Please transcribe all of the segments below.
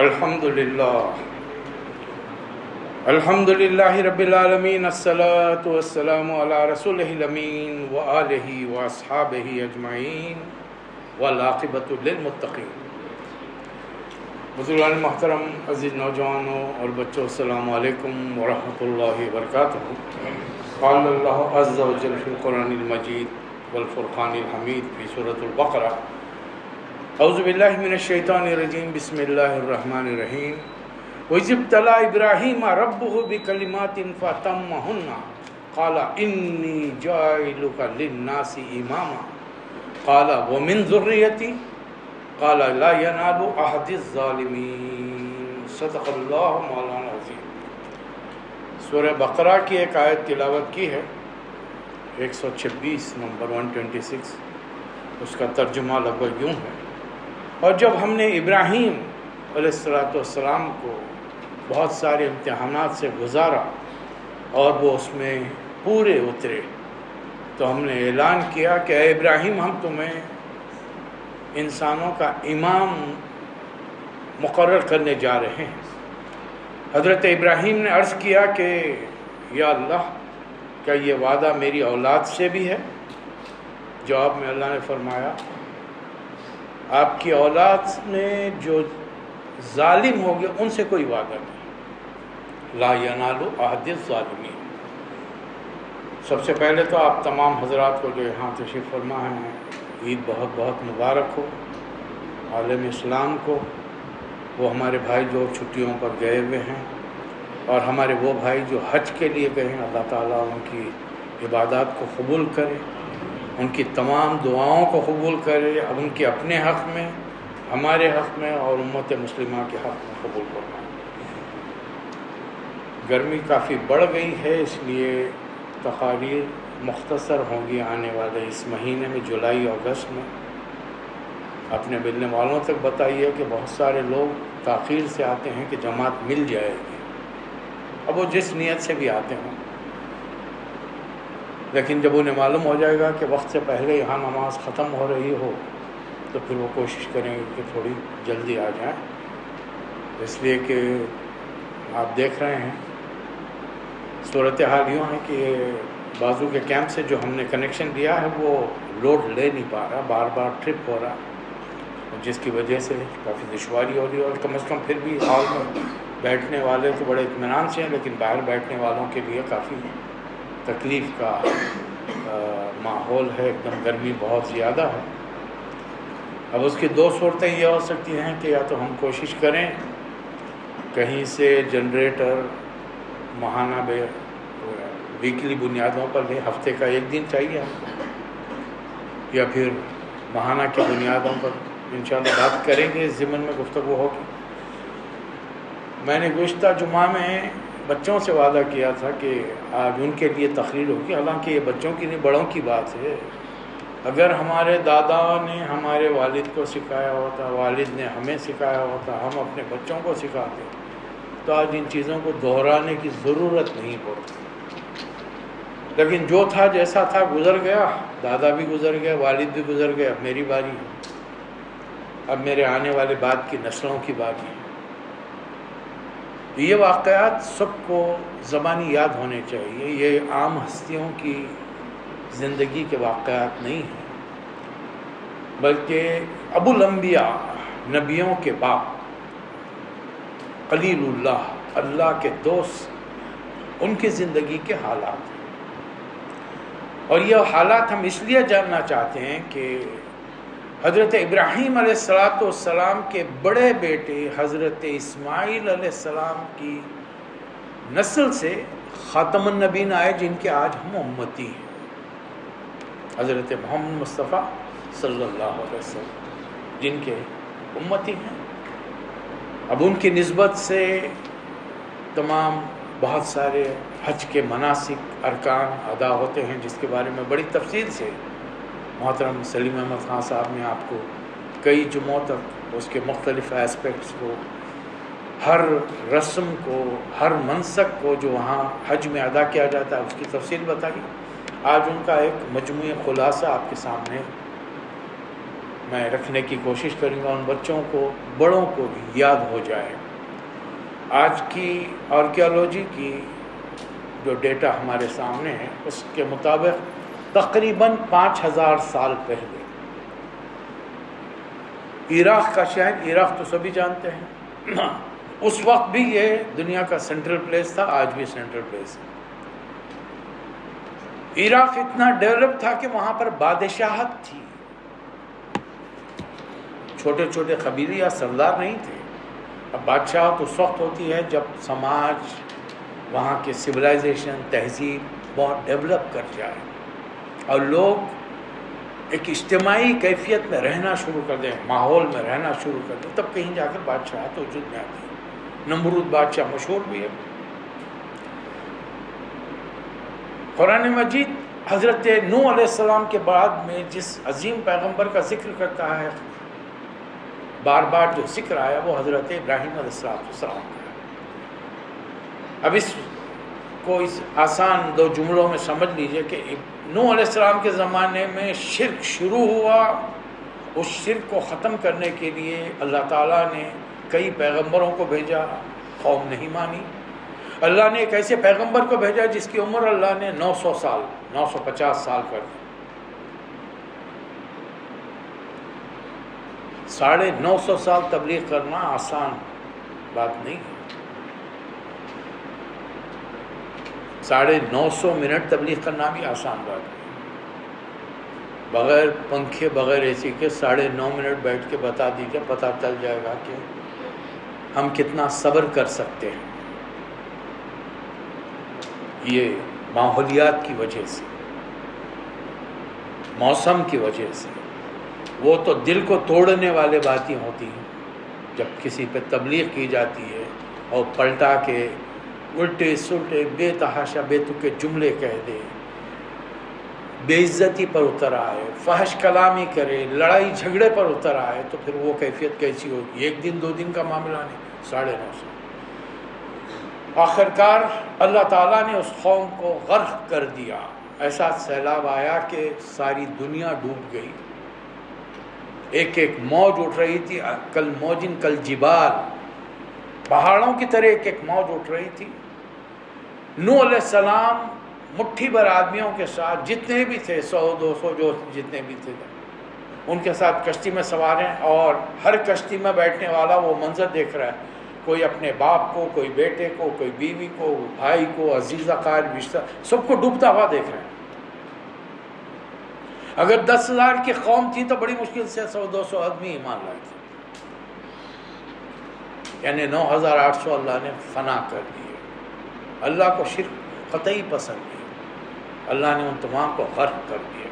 الحمدللہ رب العالمین، الصلاۃ والسلام علی رسولہ الامین وآلہ واصحابہ اجمعین والعاقبۃ للمتقین۔ بزرگان محترم، عزیز نوجوانوں اور بچوں، السلام علیکم ورحمۃ اللہ وبرکاتہ۔ قال اللہ عز وجل فی القرآن المجید والفرقان الحمید فی سورۃ البقرہ: اعوذ باللہ من الشیطان الرجیم، بسم اللہ الرحمن الرحیم۔ وَإِذِ ابْتَلَىٰ إِبْرَاهِيمَ رَبُّهُ بِكَلِمَاتٍ فَأَتَمَّهُنَّ قَالَ إِنِّي جَاعِلُكَ لِلنَّاسِ إِمَامًا قَالَ وَمِنْ ذُرِّيَّتِي قَالَ لَا يَنَالُ عَهْدِ الظَّالِمِينَ۔ صدق اللہ مولانا العظیم۔ سورہ بقرہ کی ایک آیت تلاوت کی ہے، 126 نمبر 126۔ اس کا ترجمہ لگ بھگ یوں ہے: اور جب ہم نے ابراہیم علیہ السلام کو بہت سارے امتحانات سے گزارا اور وہ اس میں پورے اترے، تو ہم نے اعلان کیا کہ اے ابراہیم، ہم تمہیں انسانوں کا امام مقرر کرنے جا رہے ہیں۔ حضرت ابراہیم نے عرض کیا کہ یا اللہ، کیا یہ وعدہ میری اولاد سے بھی ہے؟ جواب میں اللہ نے فرمایا، آپ کی اولاد میں جو ظالم ہو گئے ان سے کوئی وعدہ نہیں۔ لا ینال عہد الظالمین۔ سب سے پہلے تو آپ تمام حضرات کو جو یہاں تشریف فرما ہیں، عید بہت بہت مبارک ہو۔ عالم اسلام کو، وہ ہمارے بھائی جو چھٹیوں پر گئے ہوئے ہیں، اور ہمارے وہ بھائی جو حج کے لیے گئے ہیں، اللہ تعالیٰ ان کی عبادات کو قبول کرے، ان کی تمام دعاؤں کو قبول کرے، اب ان کے اپنے حق میں، ہمارے حق میں اور امت مسلمہ کے حق میں قبول کرنا۔ گرمی کافی بڑھ گئی ہے، اس لیے تقاریر مختصر ہوں گی آنے والے اس مہینے میں، جولائی اگست میں۔ اپنے ملنے والوں تک بتائیے کہ بہت سارے لوگ تاخیر سے آتے ہیں کہ جماعت مل جائے گی، اب وہ جس نیت سے بھی آتے ہوں، لیکن جب انہیں معلوم ہو جائے گا کہ وقت سے پہلے یہاں نماز ختم ہو رہی ہو تو پھر وہ کوشش کریں گے کہ تھوڑی جلدی آ جائیں، اس لیے کہ آپ دیکھ رہے ہیں صورتحال یوں ہے کہ بازو کے کیمپ سے جو ہم نے کنیکشن دیا ہے وہ لوڈ لے نہیں پا رہا، بار بار ٹرپ ہو رہا، جس کی وجہ سے کافی دشواری ہو رہی ہے۔ اور کم از کم پھر بھی ہال میں بیٹھنے والے تو بڑے اطمینان سے ہیں، لیکن باہر بیٹھنے والوں کے لیے کافی تکلیف کا ماحول ہے، ایک دم گرمی بہت زیادہ ہے۔ اب اس کی دو صورتیں یہ ہو سکتی ہیں کہ یا تو ہم کوشش کریں کہیں سے جنریٹر ماہانہ ویکلی بنیادوں پر لیں، ہفتے کا ایک دن چاہیے ہم کو، یا پھر ماہانہ کی بنیادوں پر انشاءاللہ بات کریں گے، اس ضمن میں گفتگو ہوگی۔ میں نے گزشتہ جمعہ میں بچوں سے وعدہ کیا تھا کہ آج ان کے لیے تقریر ہوگی، حالانکہ یہ بچوں کی نہیں بڑوں کی بات ہے۔ اگر ہمارے دادا نے ہمارے والد کو سکھایا ہوتا، والد نے ہمیں سکھایا ہوتا، ہم اپنے بچوں کو سکھاتے، تو آج ان چیزوں کو دہرانے کی ضرورت نہیں پڑتی۔ لیکن جو تھا جیسا تھا گزر گیا، دادا بھی گزر گیا، والد بھی گزر گئے، اب میری باری ہے، اب میرے آنے والے بعد کی نسلوں کی باری ہے۔ یہ واقعات سب کو زبانی یاد ہونے چاہیے، یہ عام ہستیوں کی زندگی کے واقعات نہیں ہیں، بلکہ ابو الانبیاء، نبیوں کے باپ، خلیل اللہ، اللہ کے دوست، ان کی زندگی کے حالات ہیں۔ اور یہ حالات ہم اس لیے جاننا چاہتے ہیں کہ حضرت ابراہیم علیہ السلام کے بڑے بیٹے حضرت اسماعیل علیہ السلام کی نسل سے خاتم النبیین آئے، جن کے آج ہم امتی ہیں، حضرت محمد مصطفیٰ صلی اللہ علیہ وسلم، جن کے امتی ہیں۔ اب ان کی نسبت سے تمام بہت سارے حج کے مناسک ارکان ادا ہوتے ہیں، جس کے بارے میں بڑی تفصیل سے محترم سلیم احمد خان صاحب نے آپ کو کئی جمعوں تک اس کے مختلف اسپیکٹس کو، ہر رسم کو، ہر منسک کو جو وہاں حج میں ادا کیا جاتا ہے، اس کی تفصیل بتائی۔ آج ان کا ایک مجموعی خلاصہ آپ کے سامنے میں رکھنے کی کوشش کروں گا، ان بچوں کو بڑوں کو بھی یاد ہو جائے۔ آج کی آرکیالوجی کی جو ڈیٹا ہمارے سامنے ہے اس کے مطابق تقریباً 5000 سال پہلے عراق کا شہر، عراق تو سبھی جانتے ہیں، اس وقت بھی یہ دنیا کا سینٹرل پلیس تھا، آج بھی سینٹرل پلیس ہے۔ عراق اتنا ڈیولپ تھا کہ وہاں پر بادشاہت تھی، چھوٹے چھوٹے قبیلے یا سردار نہیں تھے۔ اب بادشاہت اس وقت ہوتی ہے جب سماج، وہاں کے سویلائزیشن، تہذیب بہت ڈیولپ کر جائے اور لوگ ایک اجتماعی کیفیت میں رہنا شروع کر دیں، ماحول میں رہنا شروع کر دیں، تب کہیں جا کر بادشاہت وجود میں آتی ہے۔ نمرود بادشاہ مشہور بھی ہے۔ قرآن مجید حضرت نوح علیہ السلام کے بعد میں جس عظیم پیغمبر کا ذکر کرتا ہے، بار بار جو ذکر آیا وہ حضرت ابراہیم علیہ السلام کا ہے۔ اب اس کو اس آسان دو جملوں میں سمجھ لیجئے کہ نوح علیہ السلام کے زمانے میں شرک شروع ہوا، اس شرک کو ختم کرنے کے لیے اللہ تعالیٰ نے کئی پیغمبروں کو بھیجا، قوم نہیں مانی۔ اللہ نے ایک ایسے پیغمبر کو بھیجا جس کی عمر اللہ نے 900 سال 950 سال کر دی۔ 950 سال تبلیغ کرنا آسان بات نہیں ہے۔ 950 منٹ تبلیغ کرنا بھی آسان بات نہیں، بغیر پنکھے بغیر اے سی کے 9.5 منٹ بیٹھ کے بتا دیجیے، پتہ چل جائے گا کہ ہم کتنا صبر کر سکتے ہیں۔ یہ ماحولیات کی وجہ سے، موسم کی وجہ سے، وہ تو دل کو توڑنے والے باتیں ہوتی ہیں جب کسی پہ تبلیغ کی جاتی ہے اور پلٹا کے الٹے سلٹے بے تحاشا بے تکے جملے کہہ دے، بے عزتی پر اتر آئے، فحش کلامی کرے، لڑائی جھگڑے پر اتر آئے، تو پھر وہ کیفیت کیسی ہوگی؟ 1 دن 2 دن کا معاملہ نہیں، 950۔ آخرکار اللہ تعالیٰ نے اس قوم کو غرق کر دیا، ایسا سیلاب آیا کہ ساری دنیا ڈوب گئی۔ ایک ایک موج اٹھ رہی تھی، کل موجن کل جبال، پہاڑوں کی طرح ایک ایک موج اٹھ رہی تھی۔ نوح علیہ السلام مٹھی بھر آدمیوں کے ساتھ، جتنے بھی تھے 100-200 جو جتنے بھی تھے، ان کے ساتھ کشتی میں سوار ہیں، اور ہر کشتی میں بیٹھنے والا وہ منظر دیکھ رہا ہے، کوئی اپنے باپ کو، کوئی بیٹے کو، کوئی بیوی کو، بھائی کو، عزیز اقارب رشتہ، سب کو ڈوبتا ہوا دیکھ رہے ہیں۔ اگر 10,000 کی قوم تھی تو بڑی مشکل سے 100-200 آدمی ایمان لائے تھے، یعنی 9,800 اللہ نے فنا کر دیے۔ اللہ کو شرک قطعی پسند نہیں، اللہ نے ان تمام کو غرق کر دیا۔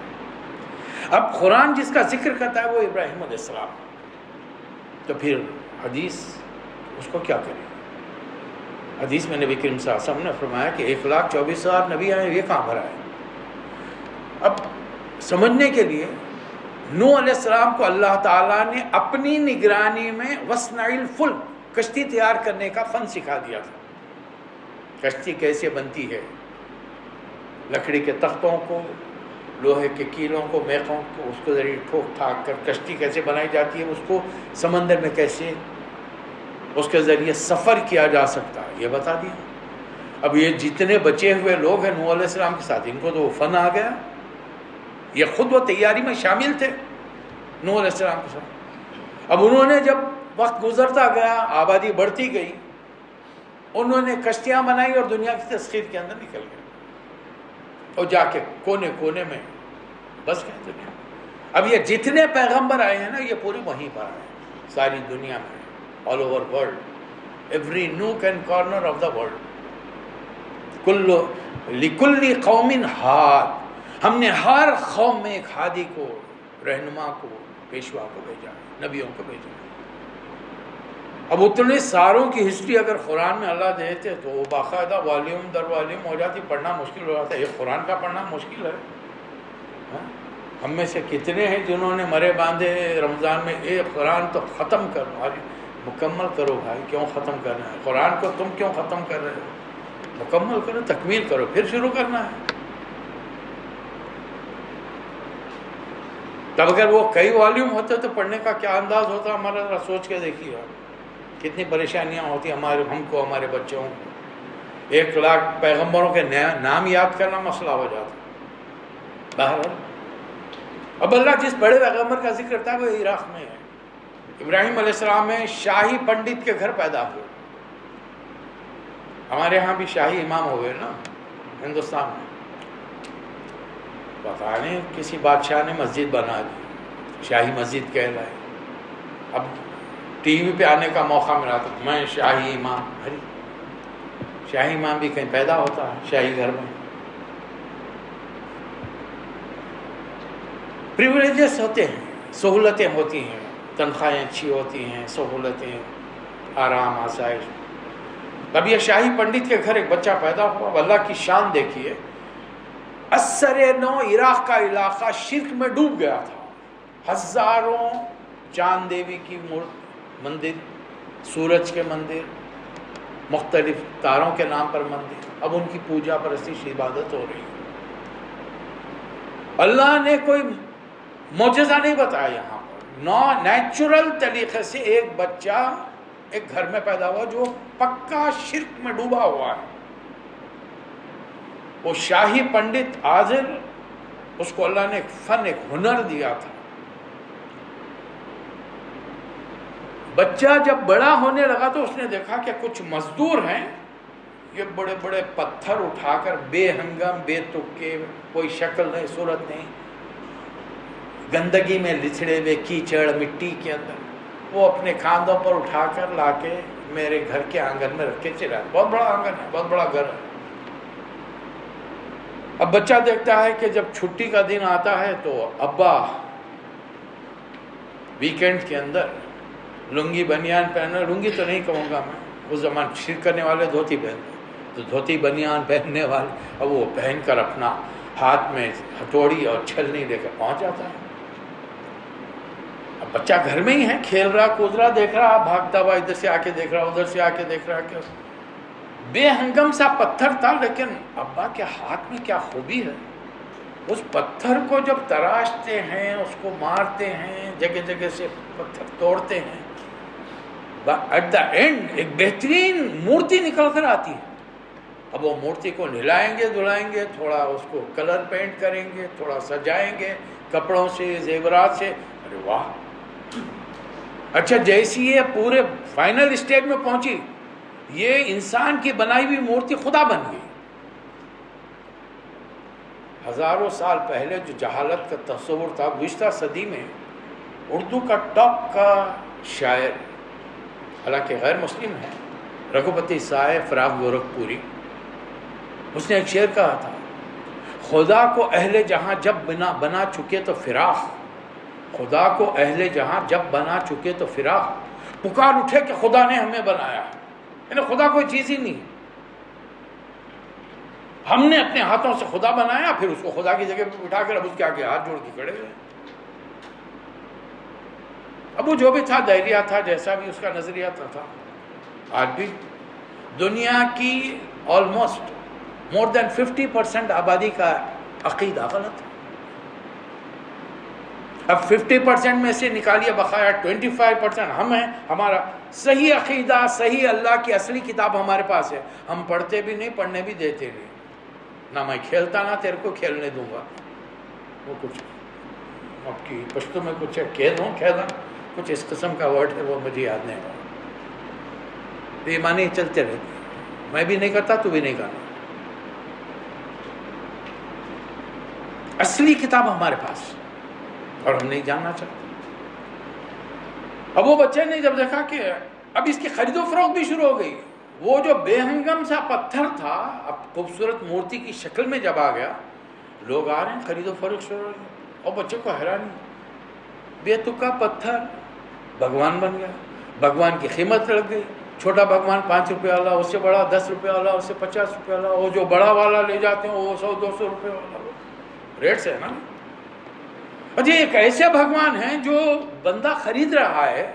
اب قرآن جس کا ذکر کرتا ہے وہ ابراہیم علیہ السلام، تو پھر حدیث اس کو کیا کرے؟ حدیث میں نبی کریم صلی اللہ علیہ وسلم نے فرمایا کہ 1,24,000 نبی آئے، یہ کہاں بھرا ہے؟ اب سمجھنے کے لیے نوح علیہ السلام کو اللہ تعالیٰ نے اپنی نگرانی میں وصنع الفلک، کشتی تیار کرنے کا فن سکھا دیا تھا۔ کشتی کیسے بنتی ہے، لکڑی کے تختوں کو، لوہے کے کیلوں کو، میخوں کو، اس کو ذریعے ٹھوک ٹھاک کر کشتی کیسے بنائی جاتی ہے، اس کو سمندر میں کیسے اس کے ذریعے سفر کیا جا سکتا ہے، یہ بتا دیا۔ اب یہ جتنے بچے ہوئے لوگ ہیں نوح علیہ السلام کے ساتھ، ان کو تو وہ فن آ گیا، یہ خود وہ تیاری میں شامل تھے نوح علیہ السلام کے ساتھ۔ اب انہوں نے جب وقت گزرتا گیا، آبادی بڑھتی گئی، انہوں نے کشتیاں بنائی اور دنیا کی تسخیر کے اندر نکل گئے اور جا کے کونے کونے میں بس گئے دنیا۔ اب یہ جتنے پیغمبر آئے ہیں نا، یہ پوری وہیں پر آئے ہیں، ساری دنیا میں، all over world, every nook and corner of the world. لِكُلِّ قَوْمٍ ہاد، ہم نے ہر قوم میں ایک ہادی کو، رہنما کو، پیشوا کو بھیجا، نبیوں کو بھیجا۔ اب اتنے ساروں کی ہسٹری اگر قرآن میں اللہ دیتے تو وہ باقاعدہ والیوم در والیوم ہو جاتی، پڑھنا مشکل ہو جاتا ہے۔ یہ قرآن کا پڑھنا مشکل ہے۔ ہم میں سے کتنے ہیں جنہوں نے مرے باندھے رمضان میں ایک قرآن تو ختم کرو، مکمل کرو بھائی، کیوں ختم کرنا ہے قرآن کو؟ تم کیوں ختم کر رہے ہو؟ مکمل کرو، تکمیل کرو، پھر شروع کرنا ہے۔ تب اگر وہ کئی والیوم ہوتے تو پڑھنے کا کیا انداز ہوتا ہمارا، ذرا سوچ کے دیکھیے آپ، کتنی پریشانیاں ہوتی ہم کو ہمارے بچوں کو۔ 1,00,000 پیغمبروں کے نام یاد کرنا مسئلہ ہو جاتا۔ بہرحال اب اللہ جس بڑے پیغمبر کا ذکر کرتا ہے وہ عراق میں ہے۔ ابراہیم علیہ السلام میں شاہی پنڈت کے گھر پیدا ہوئے۔ ہمارے ہاں بھی شاہی امام ہوئے نا ہندوستان میں، پتہ نہیں کسی بادشاہ نے مسجد بنا دی، شاہی مسجد کہلائے۔ اب ٹی وی پہ آنے کا موقع ملا تو میں شاہی امام، ارے شاہی امام بھی کہیں پیدا ہوتا ہے شاہی گھر میں؟ پریولیجز ہوتے ہیں، سہولتیں ہوتی ہیں، تنخواہیں اچھی ہوتی ہیں، سہولتیں، آرام، آسائش۔ اب یہ شاہی پنڈت کے گھر ایک بچہ پیدا ہوا۔ اب اللہ کی شان دیکھیے، اثر نو عراق کا علاقہ شرک میں ڈوب گیا تھا۔ ہزاروں چاند دیوی کی مندر، سورج کے مندر، مختلف تاروں کے نام پر مندر، اب ان کی پوجا پرستش عبادت ہو رہی ہے۔ اللہ نے کوئی معجزہ نہیں بتایا یہاں پر، نیچرل طریقے سے ایک بچہ ایک گھر میں پیدا ہوا جو پکا شرک میں ڈوبا ہوا ہے۔ وہ شاہی پنڈت عازل، اس کو اللہ نے ایک فن، ایک ہنر دیا تھا۔ بچہ جب بڑا ہونے لگا تو اس نے دیکھا کہ کچھ مزدور ہیں، یہ بڑے بڑے پتھر اٹھا کر بے ہنگم، بے تکے، کوئی شکل نہیں، صورت نہیں، گندگی میں لچڑے ہوئے، کیچڑ مٹی کے اندر، وہ اپنے کاندھوں پر اٹھا کر لا کے میرے گھر کے آنگن میں رکھ کے چلا۔ بہت بڑا آنگن ہے، بہت بڑا گھر ہے۔ اب بچہ دیکھتا ہے کہ جب چھٹی کا دن آتا ہے تو ابا ویکینڈ کے اندر لنگی بنیان پہننا، لنگی تو نہیں کہوں گا میں، اس زمان شرک کرنے والے دھوتی پہنتے، تو دھوتی بنیان پہننے والے اب وہ پہن کر اپنا ہاتھ میں ہتھوڑی اور چھلنی لے کر پہنچ جاتا ہے۔ اب بچہ گھر میں ہی ہے، کھیل رہا، کود رہا، دیکھ رہا، بھاگتا ہوا ادھر سے آ کے دیکھ رہا، ادھر سے آ کے دیکھ رہا کہ بے ہنگم سا پتھر تھا، لیکن ابا کے ہاتھ میں کیا خوبی ہے، اس پتھر کو جب تراشتے ہیں، اس کو مارتے ہیں، جگہ جگہ سے پتھر توڑتے ہیں، ایٹ دا اینڈ ایک بہترین مورتی نکل کر آتی ہے۔ اب وہ مورتی کو نہلائیں گے، دھلائیں گے، تھوڑا اس کو کلر پینٹ کریں گے، تھوڑا سجائیں گے کپڑوں سے، زیورات سے، ارے واہ! اچھا جیسی یہ پورے فائنل اسٹیج میں پہنچی، یہ انسان کی بنائی ہوئی مورتی خدا بن گئی۔ ہزاروں سال پہلے جو جہالت کا تصور تھا، گزشتہ صدی میں اردو کا ٹاپ کا شاعر، حالانکہ غیر مسلم ہے، رگھوپتی سائے فراق گورکھپوری، اس نے ایک شعر کہا تھا، خدا کو اہل جہاں جب بنا چکے تو فراق، خدا کو اہل جہاں جب بنا چکے تو فراق، پکار اٹھے کہ خدا نے ہمیں بنایا، یعنی خدا کوئی چیز ہی نہیں، ہم نے اپنے ہاتھوں سے خدا بنایا، پھر اس کو خدا کی جگہ پہ بٹھا کر اب اس کے آگے ہاتھ جوڑ کے کھڑے ہوئے۔ اب وہ جو بھی تھا، دہریہ تھا، جیسا بھی اس کا نظریہ تھا، آج بھی دنیا کی آلموسٹ مور دین 50% آبادی کا عقیدہ غلط ہے۔ اب 50% میں سے نکالیے بقایا 25% ہم ہیں، ہمارا صحیح عقیدہ، صحیح اللہ کی اصلی کتاب ہمارے پاس ہے، ہم پڑھتے بھی نہیں، پڑھنے بھی دیتے نہیں، نہ میں کھیلتا نہ تیرے کو کھیلنے دوں گا۔ وہ کچھ آپ کی پشتو میں کچھ ہے، کھیلنا کچھ اس قسم کا ورڈ ہے، وہ مجھے یاد نہیں ہے۔ بےایمانی چلتے رہتے، میں بھی نہیں کرتا، تو بھی نہیں کرنا۔ اصلی کتاب ہمارے پاس اور ہم نہیں جاننا چاہتے۔ اب وہ بچے نے جب دیکھا کہ اب اس کی خرید و فروخت بھی شروع ہو گئی، وہ جو بے ہنگم سا پتھر تھا اب خوبصورت مورتی کی شکل میں جب آ گیا، لوگ آ رہے ہیں، خرید و فروخت شروع ہو گئی، اور بچے کو حیرانی، بے تکا پتھر بھگوان بن گیا، بھگوان کی قیمت لگ گئی، چھوٹا بھگوان 5 روپے والا، اس سے بڑا 10 روپے والا، اس سے 50 روپے والا، وہ جو بڑا والا لے جاتے ہیں وہ 100-200 روپے والا ریٹ سے ہے نا۔ اچھا ایک ایسے بھگوان ہیں جو بندہ خرید رہا ہے،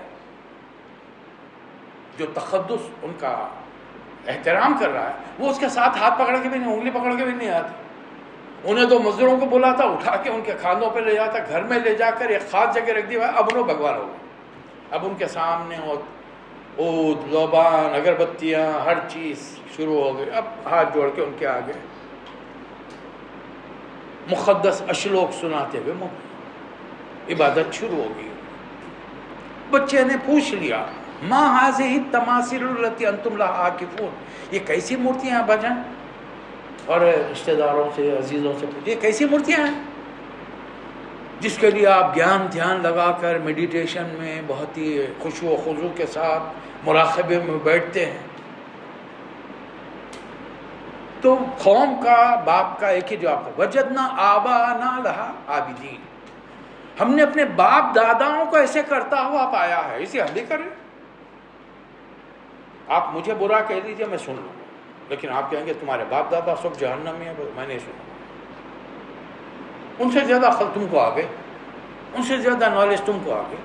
جو تقدس ان کا احترام کر رہا ہے، وہ اس کے ساتھ ہاتھ پکڑ کے بھی نہیں، انگلی پکڑ کے بھی نہیں آتی، انہیں تو مزدوروں کو بلاتا، اٹھا کے ان کے کھانوں پہ لے جاتا، گھر میں لے جا کر ایک خاص جگہ رکھ دیا، اب انہوں بھگوان ہو گئے. اب ان کے سامنے عود، لوبان، اگربتیاں، ہر چیز شروع ہو گئی. اب ہاتھ جوڑ کے ان کے آگے مقدس اشلوک سناتے ہوئے عبادت شروع ہو گئی. بچے نے پوچھ لیا ما هذه التماثيل التي انتم لها عاكفون، یہ کیسی مورتیاں ہیں بجن؟ اور رشتہ داروں سے، عزیزوں سے پوچھے یہ کیسی مورتیاں ہیں جس کے لیے آپ دھیان لگا کر میڈیٹیشن میں بہت ہی خشوع و خضوع کے ساتھ مراقبے میں بیٹھتے ہیں؟ تو قوم کا، باپ کا ایک ہی جواب تھا، وجدنا آباءنا لها عابدین، ہم نے اپنے باپ داداؤں کو ایسے کرتا ہوا پایا ہے، اسے ہم بھی کریں. آپ مجھے برا کہہ دیجئے، میں سن لوں، لیکن آپ کہیں گے تمہارے باپ دادا سب جہنم میں ہیں، میں نہیں سنا. ان سے زیادہ عقل تم کو آگے، ان سے زیادہ نالج تم کو آگے.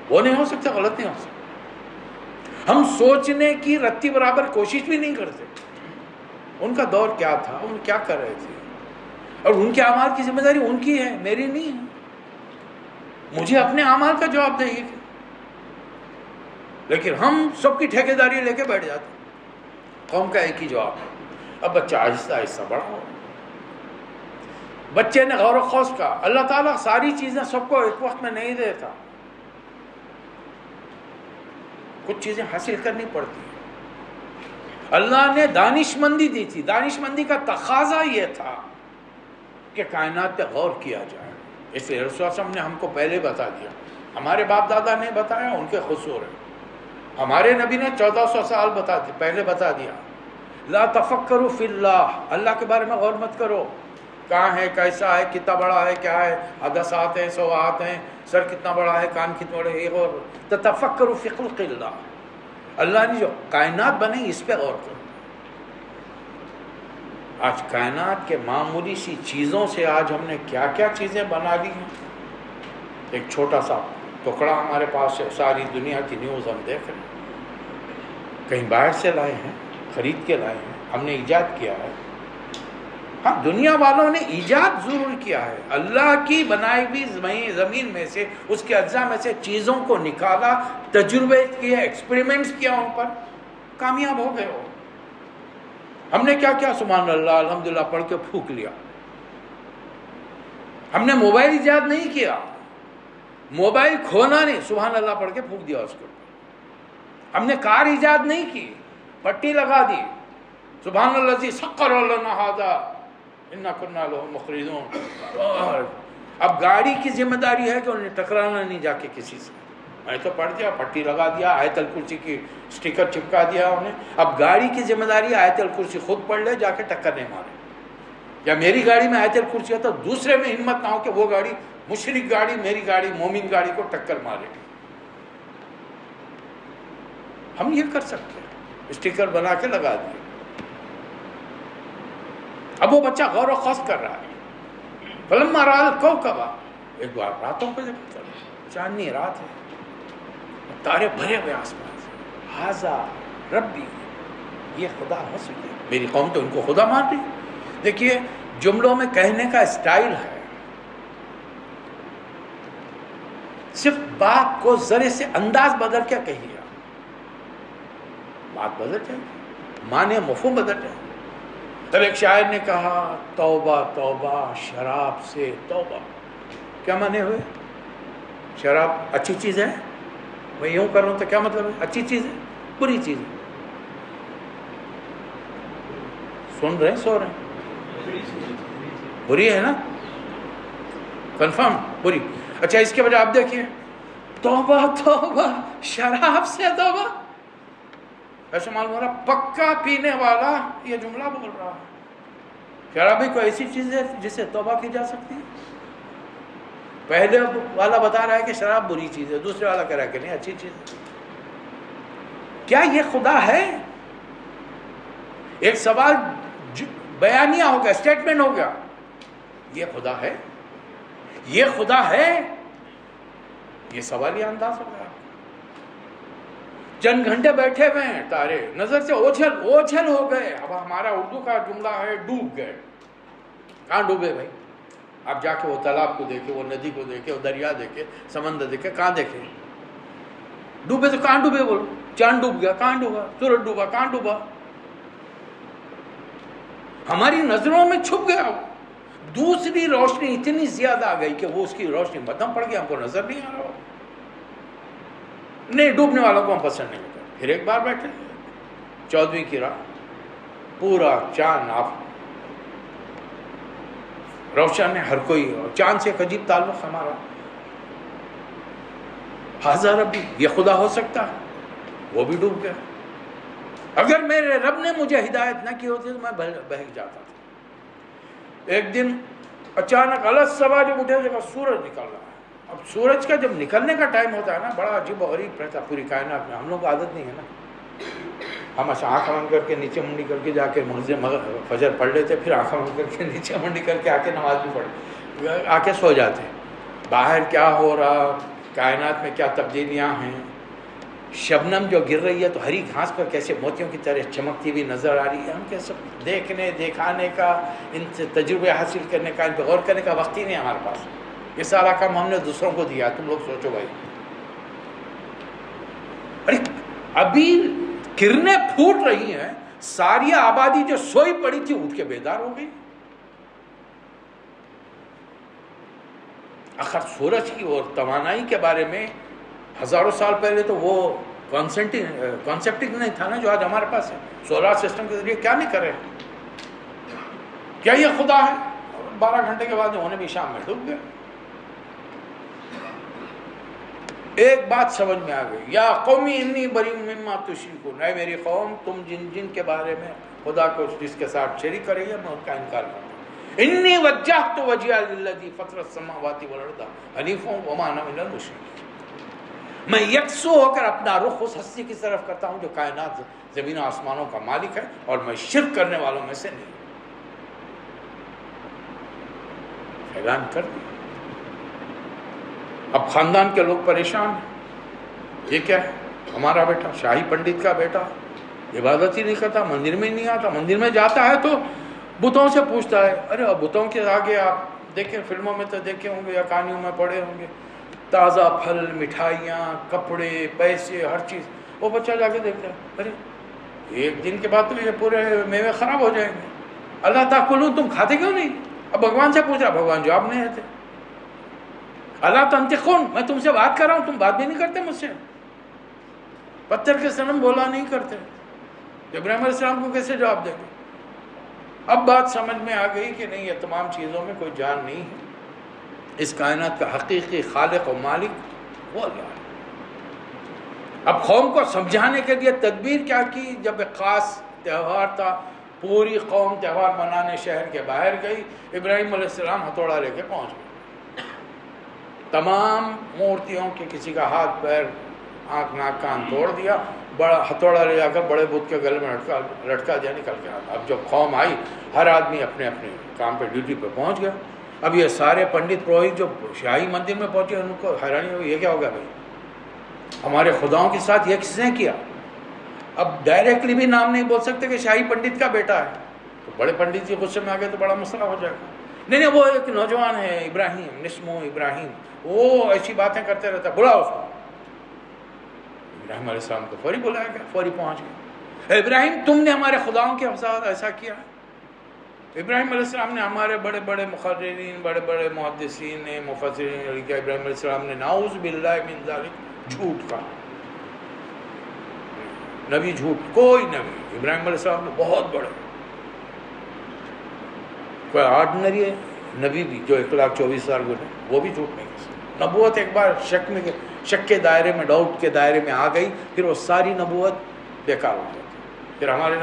وہ نہیں ہو سکتا، غلط نہیں ہو سکتا. ہم سوچنے کی رتی برابر کوشش بھی نہیں کرتے. ان کا دور کیا تھا، ان کیا کر رہے تھے، اور ان کے اعمال کی ذمہ داری ان کی ہے، میری نہیں ہے. مجھے اپنے اعمال کا جواب دے گی. لیکن ہم سب کی ٹھیکیداری لے کے بیٹھ جاتے. قوم کا ایک ہی جواب ہے. اب بچہ آہستہ آہستہ بڑا ہو، بچے نے غور و خوض کا. اللہ تعالیٰ ساری چیزیں سب کو ایک وقت میں نہیں دیتا، کچھ چیزیں حاصل کرنی پڑتی ہیں. اللہ نے دانش مندی دی تھی، دانش مندی کا تقاضا یہ تھا کہ کائنات پہ غور کیا جائے. اس لیے رسول اللہ نے ہم کو پہلے بتا دیا. ہمارے باپ دادا نے بتایا، ان کے قصور ہے. ہمارے نبی نے 1400 سال پہلے بتا دیا، لا تفکروا فی اللہ، اللہ کے بارے میں غور مت کرو. کہاں ہے، کیسا ہے، کتنا بڑا ہے، کیا ہے، عدسات ہیں، سوات ہیں، سر کتنا بڑا ہے، کان کتنے بڑے ہیں، اور تفکروا فی خلق اللہ، اللہ نے جو کائنات بنائی اس پہ غور کرو. آج کائنات کے معمولی سی چیزوں سے آج ہم نے کیا کیا چیزیں بنا لی ہیں. ایک چھوٹا سا ٹکڑا ہمارے پاس ہے، ساری دنیا کی نیوز ہم دیکھ رہے ہیں. کہیں باہر سے لائے ہیں، خرید کے لائے ہیں، ہم نے ایجاد کیا ہے. ہاں، دنیا والوں نے ایجاد ضرور کیا ہے. اللہ کی بنائی ہوئی زمین میں سے، اس کے اجزاء میں سے چیزوں کو نکالا، تجربے کیے، ایکسپریمنٹس کیا، ان پر کامیاب ہو گئے ہو. ہم نے کیا کیا، سبحان اللہ الحمدللہ پڑھ کے پھونک لیا. ہم نے موبائل ایجاد نہیں کیا، موبائل کھونا نہیں، سبحان اللہ پڑھ کے پھونک دیا اس کو. ہم نے کار ایجاد نہیں کی، پٹی لگا دی، سبحان اللہ جی سخر لنا ھذا انا كنا له مقرنون. اب گاڑی کی ذمہ داری ہے کہ انہیں ٹکرانا نہیں جا کے کسی سے. میں تو پڑھ دیا، پٹی لگا دیا، آیت الکرسی کی سٹیکر چپکا دیا انہیں. اب گاڑی کی ذمہ داری آیت الکرسی خود پڑھ لے، جا کے ٹکر نہیں مارے. یا میری گاڑی میں آیت الکرسی ہے تو دوسرے میں ہمت نہ ہو کہ وہ گاڑی مشرک گاڑی، میری گاڑی مومن گاڑی کو ٹکر مارے. ہم یہ کر سکتے ہیں، اسٹیکر بنا کے لگا دیے. اب وہ بچہ غور و خوض کر رہا ہے. فلما رأى الكوكب، ایک بار راتوں پہ جب چاندنی رات ہے، تارے بھرے ہوئے آسمان سے، ھذا ربی، یہ خدا ہو سکے. میری قوم تو ان کو خدا مان رہی. دیکھیے جملوں میں کہنے کا اسٹائل ہے. صرف بات کو ذرے سے انداز بدل کے کہیے، بات بدل جائے، معنی مفہوم بدل جائے. تب ایک شاعر نے کہا توبہ توبہ شراب سے توبہ. کیا معنی ہوئے؟ شراب اچھی چیز ہے، میں یوں کر رہا ہوں تو کیا مطلب ہے؟ اچھی چیز ہے، بری چیز ہے؟ سن رہے ہیں، سو رہے ہیں؟ بری ہے نا، کنفرم بری. اچھا اس کے بجائے آپ دیکھیے توبہ توبہ شراب سے توبہ. ایسے معلوم ہو رہا پکا پینے والا یہ جملہ بول رہا ہے. شرابی کوئی ایسی چیز ہے جس سے توبہ کی جا سکتی ہے؟ پہلے والا بتا رہا ہے کہ شراب بری چیز ہے، دوسرے والا کہہ رہا ہے کہ نہیں اچھی چیز ہے. کیا یہ خدا ہے؟ ایک سوال بیانیہ ہو گیا، اسٹیٹمنٹ ہو گیا. یہ خدا ہے؟ یہ خدا ہے؟ یہ سوالیہ انداز ہو گیا. چند گھنٹے بیٹھے ہوئے ہیں، تارے نظر سے اوجھل اوجھل ہو گئے. اب ہمارا اردو کا جملہ ہے ڈوب گئے. کہاں ڈوبے بھائی؟ آپ جا کے وہ تالاب کو دیکھے، وہ ندی کو دیکھے، وہ دریا دیکھے، سمندر دیکھے، کہاں دیکھے؟ ڈوبے تو کہاں ڈوبے بولو؟ چاند ڈوب گیا کہاں ڈوبا؟ سورج ڈوبا کہاں ڈوبا؟ ہماری نظروں میں چھپ گیا. دوسری روشنی اتنی زیادہ آ گئی کہ وہ اس کی روشنی مدھم پڑ گیا، ہم کو نظر نہیں آ رہا. نہیں، ڈوبنے والوں کو ہم پسند نہیں کرتے. پھر ایک بار بیٹھے 14ویں کی رات، پورا چاند آپ روشن ہے، ہر کوئی چاند سے ایک عجیب تعلق ہمارا. ہزار ربی، یہ خدا ہو سکتا ہے؟ وہ بھی ڈوب گیا. اگر میرے رب نے مجھے ہدایت نہ کی ہوتی تو میں بہک جاتا تھا. ایک دن اچانک الصبح جب اٹھے دیکھا سورج نکل رہا ہے. اب سورج کا جب نکلنے کا ٹائم ہوتا ہے نا، بڑا عجیب و غریب رہتا پوری کائنات میں. ہم لوگ کو عادت نہیں ہے نا، ہم ایسا آنکھ بند کر کے نیچے منڈی کر کے جا کے مسجد فجر پڑھ لیتے، پھر آنکھ بند کر کے نیچے منڈی کر کے آ کے نماز بھی پڑھ آ کے سو جاتے. باہر کیا ہو رہا، کائنات میں کیا تبدیلیاں ہیں. شبنم جو گر رہی ہے تو ہری گھاس پر کیسے موتیوں کی طرح چمکتی ہوئی نظر آ رہی ہے. ہم کیسے دیکھنے دکھانے کا، ان سے تجربے حاصل کرنے کا، ان پہ غور کرنے کا وقت ہی نہیں ہمارے پاس. یہ سارا کام ہم نے دوسروں کو دیا. تم لوگ سوچو بھائی، ارے ابھی کرنیں پھوٹ رہی ہیں، ساری آبادی جو سوئی پڑی تھی اٹھ کے بیدار ہو گئی. آخر سورج کی اور توانائی کے بارے میں ہزاروں سال پہلے تو وہ کانسیپٹ نہیں تھا نا جو آج ہمارے پاس ہے. سولار سسٹم کے ذریعے کیا نہیں کرے. کیا یہ خدا ہے؟ 12 گھنٹے کے بعد انہیں بھی شام میں ڈوب گئے. ایک بات سمجھ میں آ گئی، یا قومی انی بری مما تشرکون، اے میری قوم تم جن کے بارے میں خدا کو جس کے ساتھ شریک کرے گا میں ان کا انکار کرتا ہوں. انی وجہت وجہی للذی فطر السماوات والارض حنیفا وما انا من المشرکین. میں یکسو ہو کر اپنا رخ اس ہستی کی طرف کرتا ہوں جو کائنات زمین و آسمانوں کا مالک ہے، اور میں شرک کرنے والوں میں سے نہیں. اعلان کر دیا. اب خاندان کے لوگ پریشان ہیں. یہ کیا ہے؟ ہمارا بیٹا شاہی پنڈت کا بیٹا عبادت ہی نہیں کرتا، مندر میں نہیں آتا، مندر میں جاتا ہے تو بتوں سے پوچھتا ہے. ارے بتوں کے آگے آپ دیکھیں، فلموں میں تو دیکھے ہوں گے یا کہانیوں میں پڑھے ہوں گے، تازہ پھل، مٹھائیاں، کپڑے، پیسے، ہر چیز. وہ بچہ جا کے دیکھتا ہے، ارے ایک دن کے بعد تو یہ پورے میوے خراب ہو جائیں گے. اللہ تاکلون، تم کھاتے کیوں نہیں؟ اب بھگوان سے پوچھا، بھگوان جواب نہیں دیتے. اللہ تنطقون، میں تم سے بات کر رہا ہوں، تم بات بھی نہیں کرتے مجھ سے. پتھر کے صنم بولا نہیں کرتے. ابراہیم علیہ السلام کو کیسے جواب دے گے؟ اب بات سمجھ میں آ گئی کہ نہیں، یہ تمام چیزوں میں کوئی جان نہیں ہے. اس کائنات کا حقیقی خالق و مالک وہ اللہ ہے. اب قوم کو سمجھانے کے لیے تدبیر کیا کی؟ جب ایک خاص تہوار تھا، پوری قوم تہوار منانے شہر کے باہر گئی. ابراہیم علیہ السلام ہتھوڑا لے کے پہنچ گئے. تمام مورتیوں کے کسی کا ہاتھ پیر آنکھ ناک کان توڑ دیا، بڑا ہتھوڑا لے جا کر بڑے بدھ کے گلے میں لٹکا دیا، نکل گیا. اب جب قوم آئی، ہر آدمی اپنے اپنے کام پہ ڈیوٹی پہ پہنچ گیا. اب یہ سارے پنڈت پروہت جو شاہی مندر میں پہنچے، ان کو حیرانی ہوئی، یہ کیا ہو گیا بھائی؟ ہمارے خداؤں کے ساتھ یہ کس نے کیا؟ اب ڈائریکٹلی بھی نام نہیں بول سکتے کہ شاہی پنڈت کا بیٹا ہے. تو بڑے پنڈت جی غصے میں آ گئے تو بڑا مسئلہ ہو جائے گا. نہیں، وہ ایک نوجوان ہے ابراہیم، نسمو ابراہیم، وہ ایسی باتیں کرتے رہتا، بلاؤ اس کو. ابراہیم علیہ السلام کو فوری بلایا گیا، فوری پہنچ گیا. ابراہیم، تم نے ہمارے خداؤں کے ساتھ ایسا کیا؟ ابراہیم علیہ السلام نے ہمارے بڑے بڑے مقررین، بڑے بڑے محدثین نے، مفسرین نے لکھا، ابراہیم علیہ السلام نے نعوذ باللہ من ذالک جھوٹ کہا. نبی جھوٹ، کوئی نبی، ابراہیم علیہ السلام نے بہت بڑے، کوئی آرڈنری ہے نبی بھی جو 1,24,000 گزرے، وہ بھی جھوٹ نہیں کر سکتا. نبوت ایک بار شک کے دائرے میں، ڈاؤٹ کے دائرے میں آ گئی، پھر وہ ساری نبوت بیکار ہو جاتی. پھر ہمارے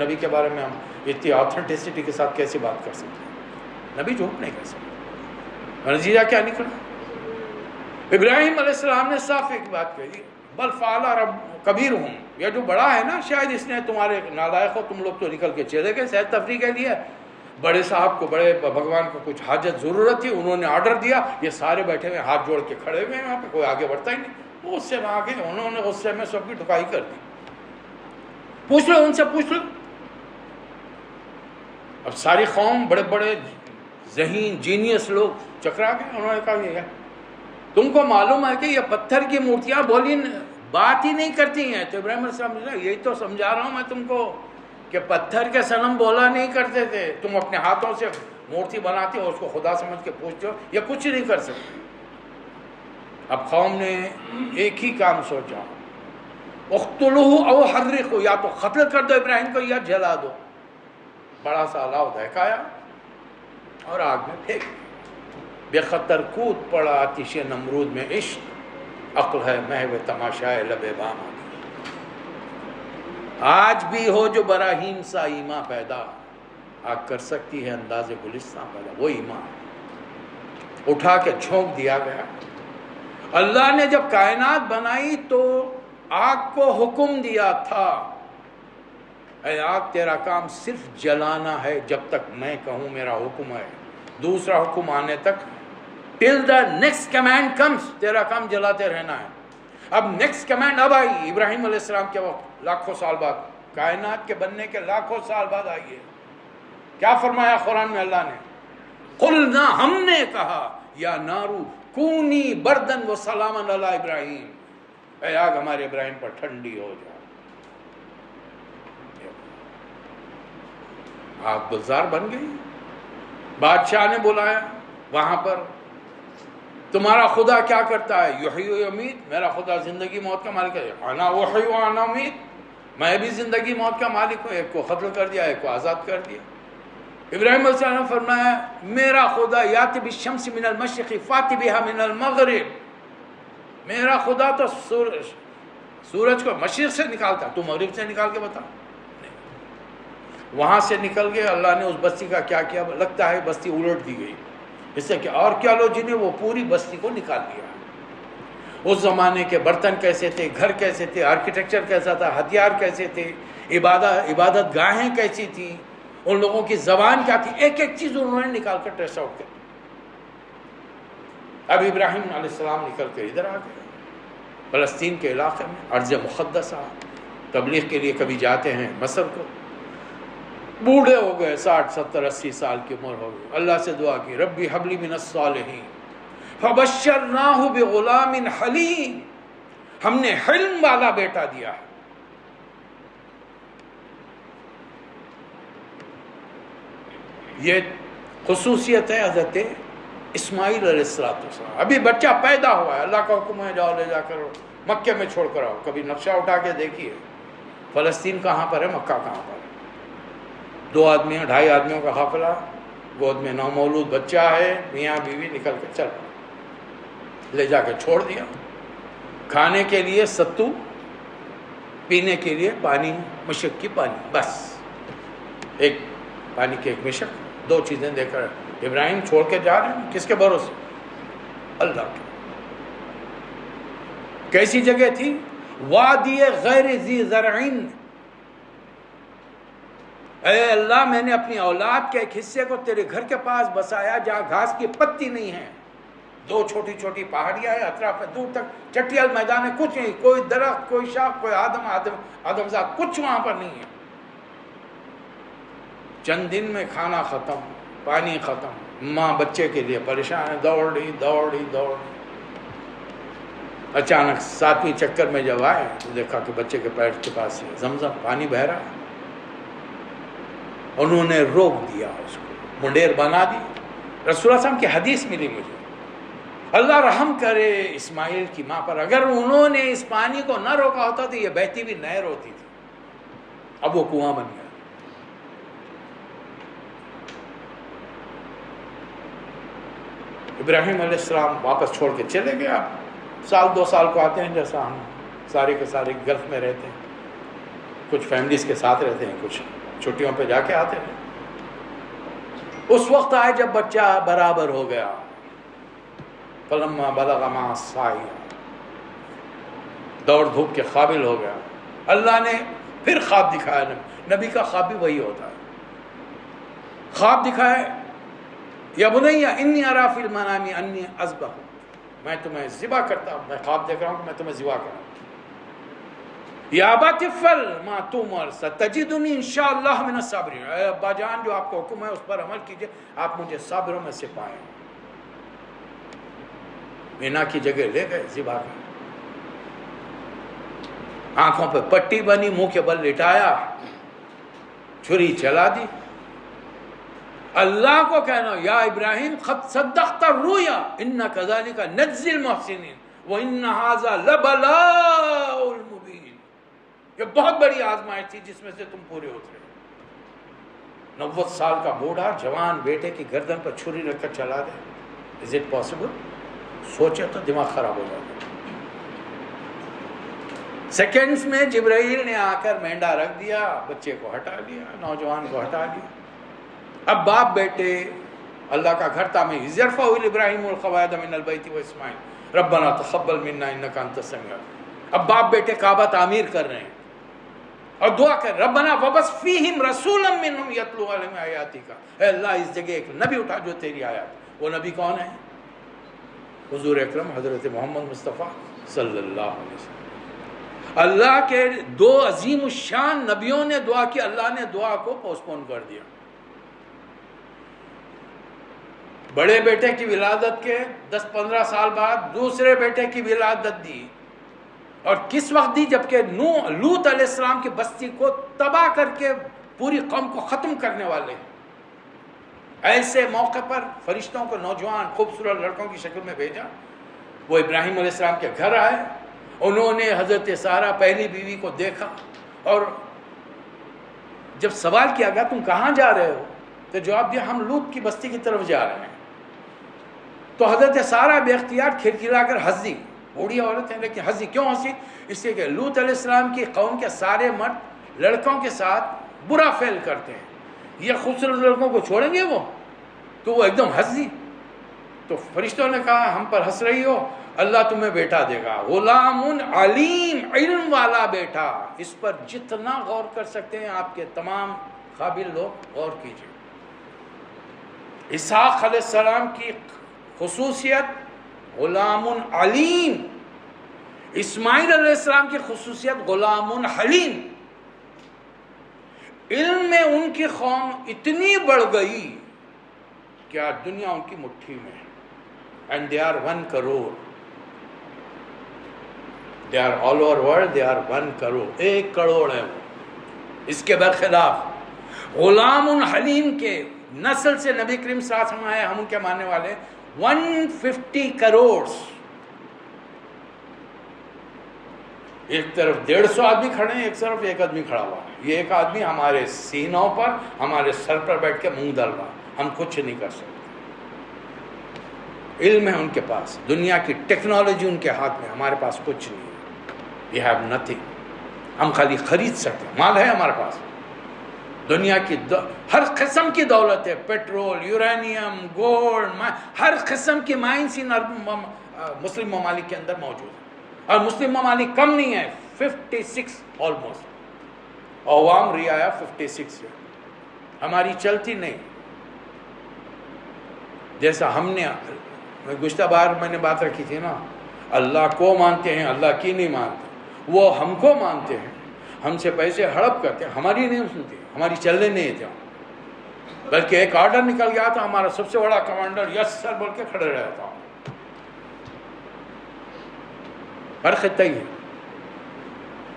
نبی کے بارے میں ہم اتنی آتھنٹسٹی کے ساتھ کیسے بات کر سکتے ہیں؟ نبی جھوٹ نہیں کر سکتے. نتیجہ کیا نکلا؟ ابراہیم علیہ السلام نے صاف ایک بات کہی، بل فعل رب کبیرہم، یہ جو بڑا ہے نا، شاید اس نے تمہارے نالائق ہو، تم لوگ تو نکل کے چلے گئے سیر تفریح کے لیے. بڑے صاحب کو، بڑے بھگوان کو کچھ حاجت ضرورت تھی، انہوں نے آرڈر دیا، یہ سارے بیٹھے ہوئے ہاتھ جوڑ کے کھڑے ہوئے ہیں وہاں پہ، کوئی آگے بڑھتا ہی نہیں. وہ غصے میں آگے، انہوں نے غصے میں سب کی ٹھکائی کر دی. پوچھ لو ان سے، پوچھ لو. اب ساری قوم، بڑے بڑے ذہین جینیس لوگ چکرا گئے. انہوں نے کہا کہ تم کو معلوم ہے کہ یہ پتھر کی مورتیاں بولی بات ہی نہیں کرتی ہیں. تو ابراہیم علیہ السلام نے یہی تو سمجھا رہا ہوں میں تم کو کہ پتھر کے صنم بولا نہیں کرتے تھے. تم اپنے ہاتھوں سے مورتی بناتے ہو, اس کو خدا سمجھ کے پوچھتے ہو, یہ کچھ نہیں کر سکتے. اب قوم نے ایک ہی کام سوچا, اقتلوہ او حرقو, یا تو قتل کر دو ابراہیم کو یا جلا دو. بڑا سا الاؤ دہکایا اور آگ میں پھینک دیا. بے خطر کود پڑا آتش نمرود میں عشق, عقل ہے محو تماشائے لب بام. آج بھی ہو جو براہیم سا ایمان پیدا, آگ کر سکتی ہے انداز گلستان پیدا. وہ ایمان اٹھا کے جھونک دیا گیا. اللہ نے جب کائنات بنائی تو آگ کو حکم دیا تھا, اے آگ تیرا کام صرف جلانا ہے جب تک میں کہوں میرا حکم ہے. دوسرا حکم آنے تک till the next command comes تیرا کام جلاتے رہنا ہے. اب نیکسٹ کمانڈ اب آئی ابراہیم علیہ السلام کے وقت, لاکھوں سال بعد, کائنات کے بننے کے لاکھوں سال بعد آئی ہے. کیا فرمایا قرآن میں اللہ نے؟ قلنا, ہم نے کہا, یا نارو کونی بردن و سلاما علی ابراہیم, اے آگ ہمارے ابراہیم پر ٹھنڈی ہو جا. آگ گلزار بن گئی. بادشاہ نے بلایا وہاں پر, تمہارا خدا کیا کرتا ہے؟ یحیی و یمیت, میرا خدا زندگی موت کا مالک ہے. انا احیی و انا امیت, میں بھی زندگی موت کا مالک ہوں. ایک کو قتل کر دیا, ایک کو آزاد کر دیا. ابراہیم علیہ السلام نے فرمایا میرا خدا یاتی بالشمس من المشرق فاتی بها من المغرب, میرا خدا تو سورج کو مشرق سے نکالتا, تو مغرب سے نکال کے بتا. وہاں سے نکل گئے. اللہ نے اس بستی کا کیا کیا, لگتا ہے بستی الٹ دی گئی. اس سے کہ اور کیا لو جنہیں وہ پوری بستی کو نکال دیا. اس زمانے کے برتن کیسے تھے, گھر کیسے تھے, آرکیٹیکچر کیسا تھا, ہتھیار کیسے تھے, عبادت گاہیں کیسی تھیں, ان لوگوں کی زبان کیا تھی, ایک ایک چیز انہوں نے نکال کر ٹریس آؤٹ کر. اب ابراہیم علیہ السلام نکل کر ادھر آ گئے فلسطین کے علاقے میں, ارض مقدسہ. تبلیغ کے لیے کبھی جاتے ہیں مصر کو, بوڑھے ہو گئے, 60 70 80 سال کی عمر ہو گئی. اللہ سے دعا کی, ربی حب لی من الصالحین فبشرناہ بغلام حلیم, ہم نے حلم والا بیٹا دیا ہے. یہ خصوصیت ہے حضرت اسماعیل علیہ السلام. ابھی بچہ پیدا ہوا ہے, اللہ کا حکم ہے جاؤ لے جا کر مکے میں چھوڑ کر آؤ. کبھی نقشہ اٹھا کے دیکھیے فلسطین کہاں پر ہے, مکہ کہاں پر ہے. 2 آدمیوں 2.5 آدمیوں کا قافلہ, گود میں نومولود بچہ ہے, میاں بیوی نکل کے چل لے جا کے چھوڑ دیا. کھانے کے لیے ستو, پینے کے لیے پانی, مشک کی پانی, بس ایک پانی کی ایک مشک, 2 چیزیں دے کر ابراہیم چھوڑ کے جا رہے ہیں. کس کے بھروسے؟ اللہ کے. کیسی جگہ تھی؟ وادی غیر ذی زرعین, اے اللہ میں نے اپنی اولاد کے ایک حصے کو تیرے گھر کے پاس بسایا جہاں گھاس کی پتی نہیں ہے. 2 چھوٹی چھوٹی پہاڑیاں ہیں, اطراف میں دور تک چٹیل میدان ہے, کچھ نہیں, کوئی درخت, کوئی شاخ, کوئی آدمزاد, کچھ وہاں پر نہیں ہے. چند دن میں کھانا ختم, پانی ختم, ماں بچے کے لیے پریشان ہے, دوڑی. اچانک 7ویں چکر میں جب آئے تو دیکھا کہ بچے کے پیر کے پاس زمزم پانی بہہ رہا ہے. انہوں نے روک دیا, اس کو منڈیر بنا دی. رسول اللہ صلی اللہ علیہ وسلم کی حدیث ملی مجھے, اللہ رحم کرے اسماعیل کی ماں پر, اگر انہوں نے اس پانی کو نہ روکا ہوتا تو یہ بہتی بھی نہر ہوتی تھی. اب وہ کنواں بن گیا. ابراہیم علیہ السلام واپس چھوڑ کے چلے گئے. 1-2 سال کو آتے ہیں, جیسا ہم سارے کے سارے گلف میں رہتے ہیں, کچھ فیملیز کے ساتھ رہتے ہیں, کچھ چھٹیوں پہ جا کے آتے ہیں. اس وقت آئے جب بچہ برابر ہو گیا, فلما بلغ معه السعی, دوڑ دھوپ کے قابل ہو گیا. اللہ نے پھر خواب دکھایا. نبی کا خواب بھی وہی ہوتا ہے. خواب دکھایا, یا بنی انی اری فی المنام انی اذبح, میں تمہیں ذبح کرتا ہوں, میں خواب دیکھ رہا ہوں کہ میں تمہیں ذبح کر رہا ہوں. یا ابت افعل ما تؤمر ستجدنی انشاءاللہ من الصابرین، اے ابا جان جو آپ کو حکم ہے اس پر عمل کیجئے، آپ مجھے صابروں میں سے پائیں۔ مینا کی جگہ لے گئے ذبح کر، آنکھوں پہ پٹی بنی، منہ کے بل لٹایا، چھری چلا دی۔ اللہ کو کہنا یا ابراہیم قد صدقت الرؤیا انا کذالک نجزی المحسنین وان ھذا لبلاء المبین، یہ بہت بڑی آزمائش تھی جس میں سے تم پورے اترے۔ 90 سال کا بوڑھا جوان بیٹے کی گردن پر چھری رکھ کر چلا دے، از اٹ پاسبل؟ سوچے تو دماغ خراب ہو جاتا۔ سیکنڈز میں جبرائیل نے آ کر مینڈا رکھ دیا، بچے کو ہٹا لیا، نوجوان کو ہٹا لیا۔ اب باپ بیٹے اللہ کا گھر تعمیر، یرفع ابراہیم القواعد من البیت واسماعیل ربنا تقبل منا انک انت السمیع۔ اب باپ بیٹے کعبہ تعمیر کر رہے ہیں اور دعا کر ربنا وبعث فیہم رسولا منہم یتلو علیہم آیاتک، اے اللہ اس جگہ ایک نبی اٹھا جو تیری آیات۔ وہ نبی کون ہے؟ حضور اکرم حضرت محمد مصطفیٰ صلی اللہ علیہ وسلم۔ اللہ کے دو عظیم الشان نبیوں نے دعا کی، اللہ نے دعا کو پوسٹپون کر دیا۔ بڑے بیٹے کی ولادت کے 10-15 سال بعد دوسرے بیٹے کی ولادت دی، اور کس وقت دی؟ جبکہ لوط علیہ السلام کی بستی کو تباہ کر کے پوری قوم کو ختم کرنے والے ہیں۔ ایسے موقع پر فرشتوں کو نوجوان خوبصورت لڑکوں کی شکل میں بھیجا، وہ ابراہیم علیہ السلام کے گھر آئے، انہوں نے حضرت سارہ پہلی بیوی کو دیکھا، اور جب سوال کیا گیا تم کہاں جا رہے ہو تو جواب دیا ہم لوط کی بستی کی طرف جا رہے ہیں۔ تو حضرت سارہ بے اختیار کھرکھرا کر ہنسی، بوڑھی عورت ہیں لیکن ہنسی، کیوں ہنسی؟ اس لیے کہ لوط علیہ السلام کی قوم کے سارے مرد لڑکوں کے ساتھ برا فعل کرتے ہیں، یہ خوبصورت لڑکوں کو چھوڑیں گے وہ؟ تو وہ ایک دم ہنسی۔ تو فرشتوں نے کہا ہم پر ہنس رہی ہو، اللہ تمہیں بیٹا دے گا، غلام علیم، علم والا بیٹا۔ اس پر جتنا غور کر سکتے ہیں آپ کے تمام قابل لوگ غور کیجئے۔ اسحاق علیہ السلام کی خصوصیت غلام علیم، اسماعیل علیہ السلام کی خصوصیت غلام حلیم۔ علم میں ان کی قوم اتنی بڑھ گئی کہ آج دنیا ان کی مٹھی میں ہے، and they are 1 crore. They are all over world, they are 1 crore. 1 crore ہے وہ۔ اس کے برخلاف غلام حلیم کے نسل سے نبی کریم صلی اللہ علیہ وسلم آئے، ہم ان کے ماننے والے 150 کروڑ۔ ایک طرف 150 آدمی کھڑے ہیں، ایک طرف ایک آدمی کھڑا ہوا ہے۔ یہ ایک آدمی ہمارے سینوں پر، ہمارے سر پر بیٹھ کے منہ ڈال رہا، ہم کچھ نہیں کر سکتے۔ علم ہے ان کے پاس، دنیا کی ٹیکنالوجی ان کے ہاتھ میں، ہمارے پاس کچھ نہیں ہے۔ We have nothing. ہم خالی خرید سکتے ہیں، مال ہے ہمارے پاس، دنیا کی ہر قسم کی دولت ہے، پیٹرول، یورینیم، گولڈ، ہر قسم کی مائنس ان مسلم ممالک کے اندر موجود ہے، اور مسلم ممالک کم نہیں ہے، 56 آلموسٹ، عوام رعایا 56 ہے، ہماری چلتی نہیں۔ جیسا ہم نے گزشتہ بار میں نے بات رکھی تھی نا، اللہ کو مانتے ہیں، اللہ کی نہیں مانتے، وہ ہم کو مانتے ہیں، ہم سے پیسے ہڑپ کرتے ہیں، ہماری نہیں سنتے، ہماری چلنے نہیں تھے، بلکہ ایک آرڈر نکل گیا تھا، ہمارا سب سے بڑا کمانڈر یس سر بول کے کھڑے رہتا ہوں۔ فرق اتنا ہی ہے۔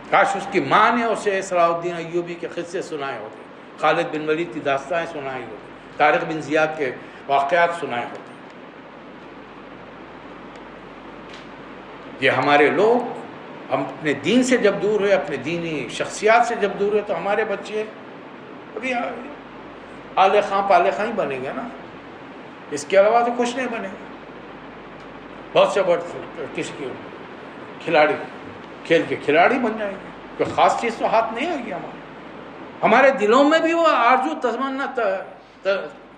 کاش اس کی ماں نے اسے صلاح الدین ایوبی کے قصے سنائے ہوتے، خالد بن ولید کی داستانیں سنائی ہوتی، طارق بن زیاد کے واقعات سنائے ہوتے۔ یہ ہمارے لوگ ہم اپنے دین سے جب دور ہوئے، اپنے دینی شخصیات سے جب دور ہوئے، تو ہمارے بچے ابھی آلے خاں پالے خاں ہی بنیں گے نا، اس کے علاوہ تو کچھ نہیں بنے گا۔ بہت سے بڑے کس کے کھلاڑی کھیل کے کھلاڑی بن جائیں گے، کوئی خاص چیز تو ہاتھ نہیں آئے گی ہمارے دلوں میں بھی وہ آرزو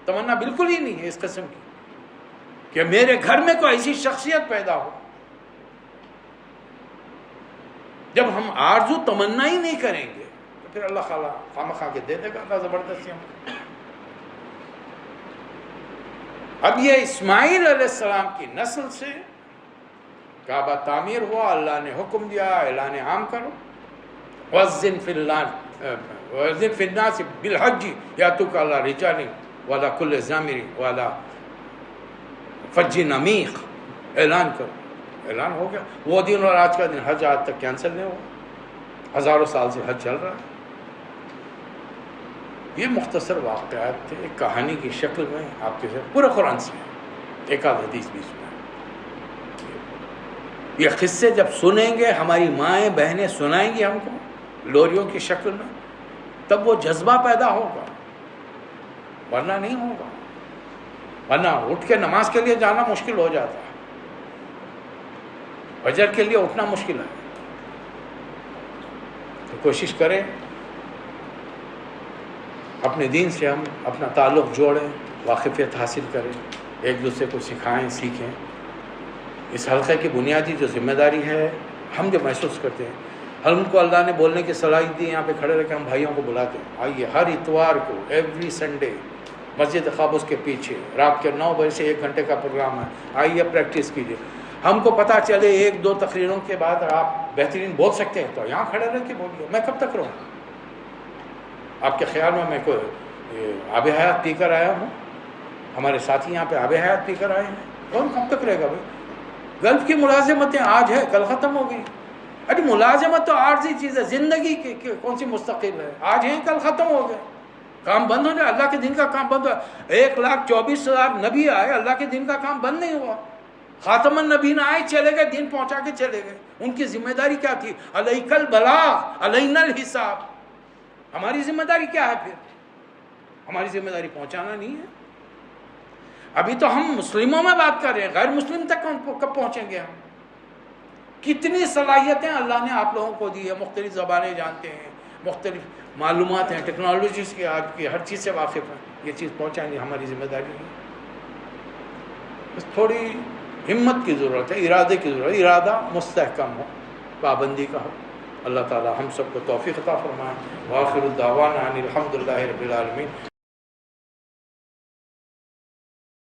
تمنا بالکل ہی نہیں ہے اس قسم کی کہ میرے گھر میں کوئی ایسی شخصیت پیدا ہو۔ جب ہم آرزو تمنا ہی نہیں کریں گے تو پھر اللہ خواہ خواہ کے دے دے گا اللہ زبردستی ہم۔ اب یہ اسماعیل علیہ السلام کی نسل سے کعبہ تعمیر ہوا، اللہ نے حکم دیا اعلان عام کرو، وَأَذِّنْ فِي النَّاسِ بِالْحَجِّ يَأْتُوكَ عَلَىٰ رِجَالٍ وَعَلَىٰ كُلِّ ضَامِرٍ وَعَلَىٰ فَجٍّ عَمِيقٍ. اعلان کرو. اعلان ہو گیا. وہ دن اور آج کا دن حج آج تک کینسل نہیں ہوا. ہزاروں سال سے حج چل رہا ہے. یہ مختصر واقعات تھے ایک کہانی کی شکل میں آپ کے ساتھ پورے قرآن سے ایک آدھ حدیث بیچ میں. یہ قصے جب سنیں گے ہماری مائیں بہنیں سنائیں گی ہم کو لوریوں کی شکل میں تب وہ جذبہ پیدا ہوگا ورنہ نہیں ہوگا. ورنہ اٹھ کے نماز کے لیے جانا مشکل ہو جاتا ہے. فجر کے لیے اٹھنا مشکل ہے. تو کوشش کریں اپنے دین سے ہم اپنا تعلق جوڑیں واقفیت حاصل کریں ایک دوسرے کو سکھائیں سیکھیں. اس حلقے کی بنیادی جو ذمہ داری ہے ہم جو محسوس کرتے ہیں ہم کو اللہ نے بولنے کی صلاحیت دی. یہاں پہ کھڑے رہ کے ہم بھائیوں کو بلاتے ہیں آئیے ہر اتوار کو ایوری سنڈے مسجد قابوس کے پیچھے رات کے 9 بجے سے 1 گھنٹے کا پروگرام ہے. آئیے پریکٹس کیجیے. ہم کو پتہ چلے 1-2 تقریروں کے بعد آپ بہترین بول سکتے ہیں تو یہاں کھڑے رہ کے بولیے. میں کب تک رہوں؟ آپ کے خیال میں کوئی آب حیات پی کر آیا ہوں؟ ہمارے ساتھی یہاں پہ آب حیات پی کر آئے ہیں. کون کب تک رہے گا بھائی؟ گلف کی ملازمتیں آج ہے کل ختم ہو گئی. ارے ملازمت تو عارضی چیز ہے. زندگی کی کون سی مستقل ہے؟ آج ہیں کل ختم ہو گئے. کام بند ہو جائے. اللہ کے دین کا کام بند ہوا. 1,24,000 نبی آئے اللہ کے دین کا کام بند نہیں ہوا. خاتم النبیین آئے چلے گئے دین پہنچا کے چلے گئے. ان کی ذمہ داری کیا تھی؟ علیک البلاغ علینا الحساب. ہماری ذمہ داری کیا ہے پھر؟ ہماری ذمہ داری پہنچانا نہیں ہے. ابھی تو ہم مسلموں میں بات کر رہے ہیں غیر مسلم تک کب پہنچیں گے ہم؟ کتنی صلاحیتیں اللہ نے آپ لوگوں کو دی ہے. مختلف زبانیں جانتے ہیں مختلف معلومات ہیں ٹیکنالوجیز کی آج کی ہر چیز سے واقف ہیں. یہ چیز پہنچائیں گے ہماری ذمہ داری ہے. بس تھوڑی ہمت کی ضرورت ہے ارادے کی ضرورت ہے. ارادہ مستحکم ہو پابندی کا ہو. اللہ تعالی ہم سب کو توفیق عطا فرمائے. وآخر الدعوانا ان الحمد للہ رب العالمین.